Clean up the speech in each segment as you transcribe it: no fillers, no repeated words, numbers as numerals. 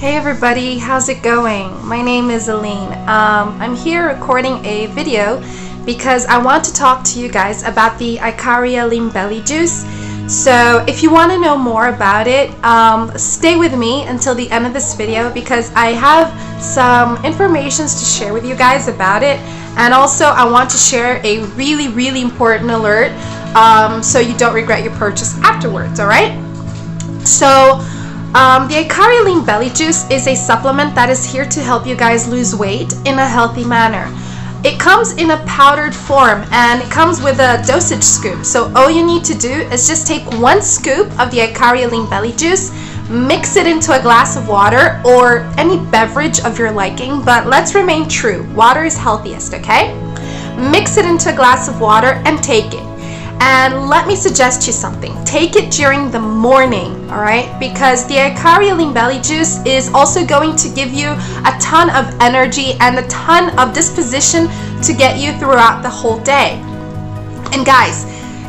Hey everybody, how's it going? My name is Aline. I'm here recording a video because I want to talk to you guys about the Ikaria Lean Belly Juice. So if you want to know more about it, stay with me until the end of this video because I have some information to share with you guys about it, and also I want to share a really important alert so you don't regret your purchase afterwards. Alright? So the Ikaria Lean Belly Juice is a supplement that is here to help you guys lose weight in a healthy manner. It comes in a powdered form and it comes with a dosage scoop. So all you need to do is just take 1 scoop of the Ikaria Lean Belly Juice, mix it into a glass of water or any beverage of your liking, but let's remain true. Water is healthiest, okay? Mix it into a glass of water and take it. And let me suggest you something. Take it during the morning, alright? Because the Ikaria Lean Belly Juice is also going to give you a ton of energy and a ton of disposition to get you throughout the whole day. And guys,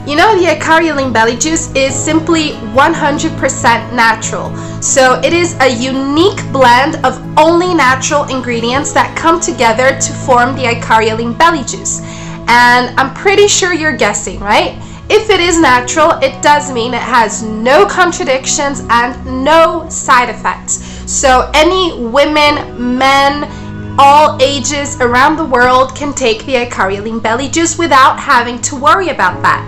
you know the Ikaria Lean Belly Juice is simply 100% natural. So it is a unique blend of only natural ingredients that come together to form the Ikaria Lean Belly Juice. And I'm pretty sure you're guessing, right? If it is natural, it does mean it has no contradictions and no side effects. So any women, men, all ages around the world can take the Ikaria Lean Belly Juice without having to worry about that.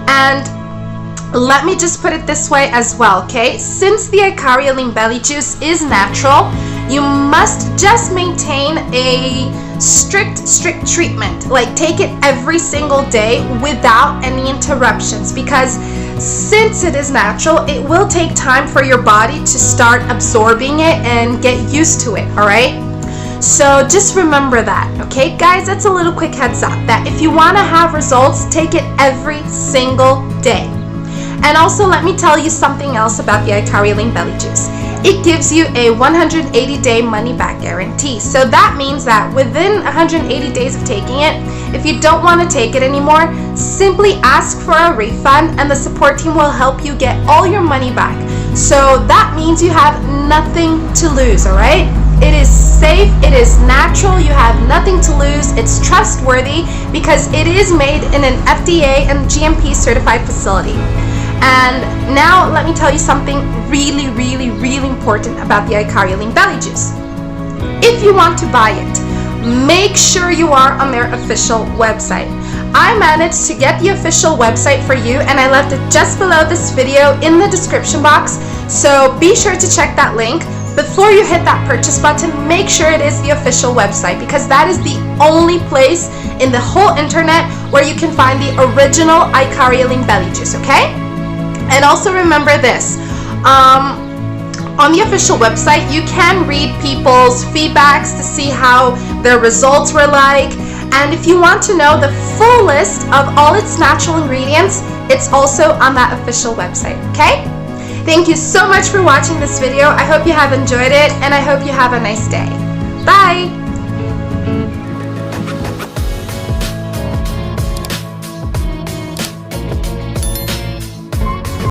And let me just put it this way as well, okay? Since the Ikaria Lean Belly Juice is natural, you must just maintain a strict treatment. Like, take it every single day without any interruptions, because since it is natural, it will take time for your body to start absorbing it and get used to it, alright? So just remember that, okay guys? That's a little quick heads up that if you want to have results, take it every single day. And also let me tell you something else about the Ikaria Lean Belly Juice. It gives you a 180-day money-back guarantee. So that means that within 180 days of taking it, if you don't want to take it anymore, simply ask for a refund and the support team will help you get all your money back. So that means you have nothing to lose, alright? It is safe, it is natural, you have nothing to lose, it's trustworthy because it is made in an FDA and GMP certified facility. And now let me tell you something really important about the Ikaria Lean Belly Juice. If you want to buy it, make sure you are on their official website. I managed to get the official website for you and I left it just below this video in the description box, so be sure to check that link. Before you hit that purchase button, make sure it is the official website because that is the only place in the whole internet where you can find the original Ikaria Lean Belly Juice, okay? And also remember this, on the official website you can read people's feedbacks to see how their results were like, and if you want to know the full list of all its natural ingredients, it's also on that official website, okay? Thank you so much for watching this video. I hope you have enjoyed it and I hope you have a nice day. Bye!